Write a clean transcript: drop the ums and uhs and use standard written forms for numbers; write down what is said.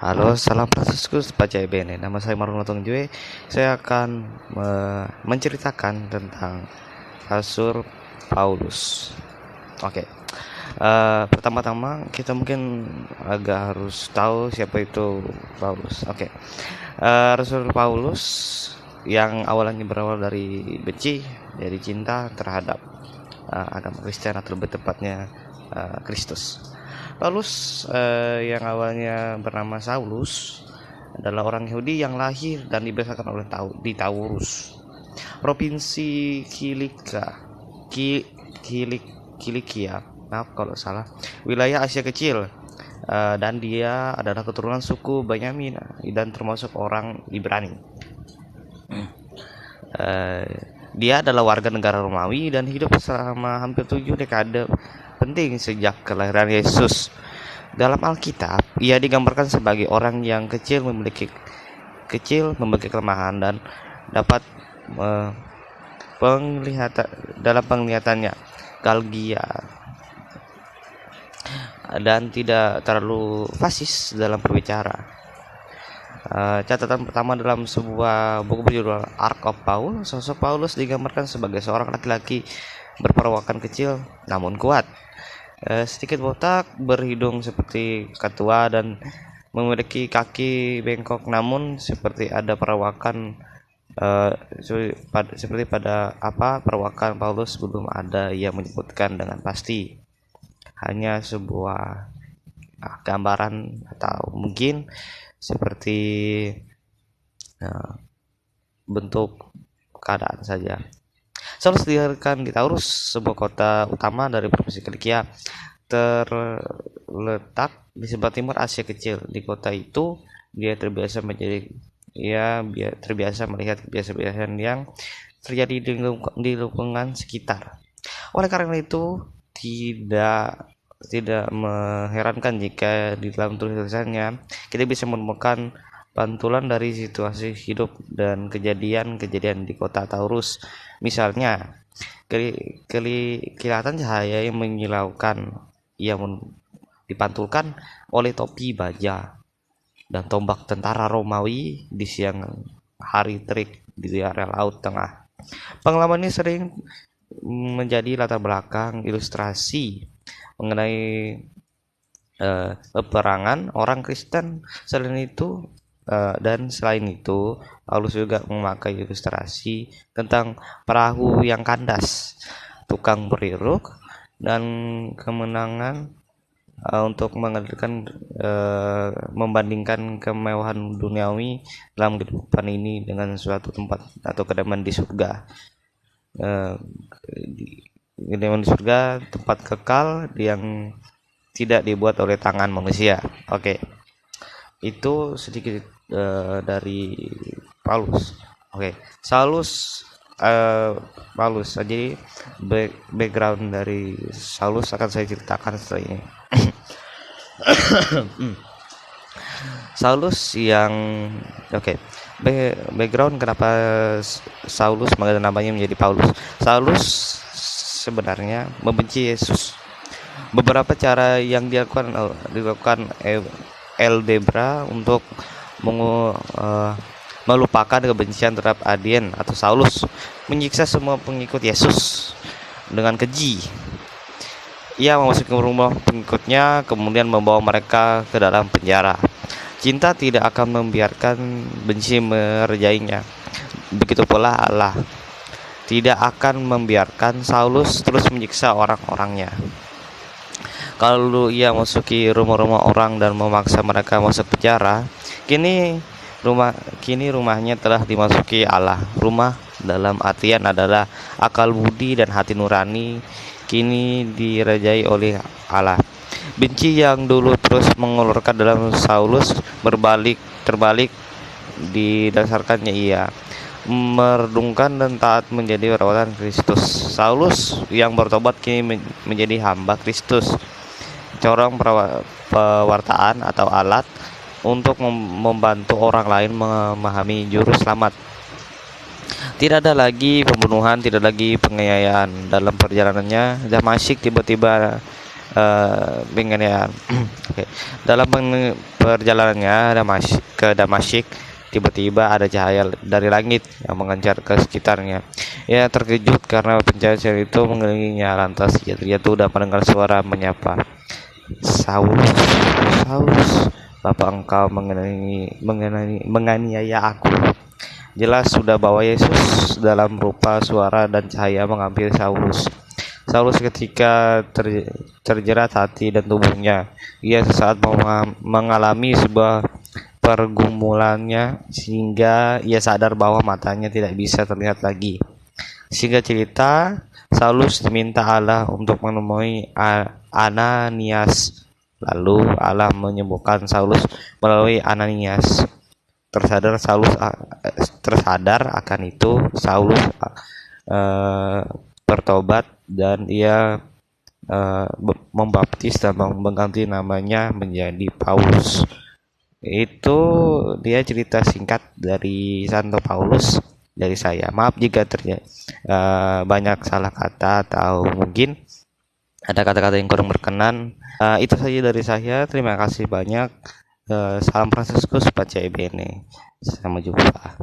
Halo, salam Franciscus Pacai Bene. Nama saya Marlon Jue. Saya akan menceritakan tentang Rasul Paulus. Oke. Pertama-tama kita mungkin agak harus tahu siapa itu Paulus. Oke. Rasul Paulus yang awalnya berawal dari benci, dari cinta terhadap agama Kristen atau lebih tepatnya Kristus. Paulus yang awalnya bernama Saulus adalah orang Yahudi yang lahir dan dibesarkan oleh di Taurus, provinsi Kilikia, maaf kalau salah, wilayah Asia Kecil, dan dia adalah keturunan suku Benyamin dan termasuk orang Ibrani. Dia adalah warga negara Romawi dan hidup selama hampir 7 dekade penting sejak kelahiran Yesus. Dalam Alkitab, ia digambarkan sebagai orang yang kecil memiliki kelemahan dan dapat penglihatannya galgia dan tidak terlalu fasis dalam berbicara. Catatan pertama dalam sebuah buku berjudul Ark of Paul, sosok Paulus digambarkan sebagai seorang laki-laki berperawakan kecil namun kuat, sedikit botak, berhidung seperti ketua dan memiliki kaki bengkok, namun seperti ada perawakan seperti pada perawakan Paulus belum ada yang menyebutkan dengan pasti, hanya sebuah gambaran atau mungkin seperti bentuk keadaan saja. Saulus dilahirkan di Taurus, sebuah kota utama dari provinsi Kilikia, terletak di sebelah timur Asia Kecil. Di kota itu, dia terbiasa melihat kebiasaan yang terjadi di lingkungan sekitar. Oleh karena itu, tidak mengherankan jika di dalam tulisannya kita bisa menemukan pantulan dari situasi hidup dan kejadian-kejadian di kota Taurus. Misalnya, kilatan cahaya yang menyilaukan yang dipantulkan oleh topi baja dan tombak tentara Romawi di siang hari terik di area Laut Tengah. Pengalaman ini sering menjadi latar belakang ilustrasi mengenai peperangan orang Kristen. Selain itu, Paulus juga memakai ilustrasi tentang perahu yang kandas, tukang beriruk, dan kemenangan untuk membandingkan kemewahan duniawi dalam kehidupan ini dengan suatu tempat atau kediaman di surga. Kediaman di surga, tempat kekal yang tidak dibuat oleh tangan manusia. Oke. Itu sedikit dari Paulus. Oke. Paulus. Jadi background dari Saulus akan saya ceritakan setelah ini. Saulus yang background kenapa Saulus namanya menjadi Paulus. Saulus sebenarnya membenci Yesus. Beberapa cara yang dilakukan Eldebra untuk melupakan kebencian terhadap Adien atau Saulus, menyiksa semua pengikut Yesus dengan keji. Ia memasuki rumah pengikutnya, kemudian membawa mereka ke dalam penjara. Cinta tidak akan membiarkan benci merajainya. Begitu pula Allah tidak akan membiarkan Saulus terus menyiksa orang-orangnya. Kalau ia masuki rumah-rumah orang dan memaksa mereka masuk penjara, kini rumahnya telah dimasuki Allah. Rumah dalam artian adalah akal budi dan hati nurani, kini dirajai oleh Allah. Benci yang dulu terus mengulurkan dalam Saulus terbalik didasarkannya ia meredungkan dan taat menjadi perawatan Kristus. Saulus yang bertobat kini menjadi hamba Kristus, corong pewartaan atau alat untuk membantu orang lain memahami juru selamat. Tidak ada lagi pembunuhan, tidak lagi penganiayaan. Dalam perjalanannya, Damasik tiba-tiba penganiayaan. Oke. Dalam perjalanannya ke Damasik, tiba-tiba ada cahaya dari langit yang mengejar ke sekitarnya. Ia terkejut karena pencahayaan itu mengelilinginya. Lantas ia terjatuh dan mendengar suara menyapa, Saulus, Saulus, Bapak engkau menganiaya aku. Jelas sudah bahwa Yesus dalam rupa suara dan cahaya mengambil Saulus. Saulus ketika terjerat hati dan tubuhnya, ia sesaat mengalami sebuah pergumulannya sehingga ia sadar bahwa matanya tidak bisa terlihat lagi. Sehingga cerita, Saulus diminta Allah untuk menemui Ananias. Lalu Allah menyembuhkan Saulus melalui Ananias. Tersadar akan itu, Saulus bertobat dan ia membaptis dan mengganti namanya menjadi Paulus. Itu dia cerita singkat dari Santo Paulus dari saya. Maaf jika banyak salah kata atau mungkin ada kata-kata yang kurang berkenan. Itu saja dari saya. Terima kasih banyak. Salam Fransiskus Pace Bene. Sampai jumpa.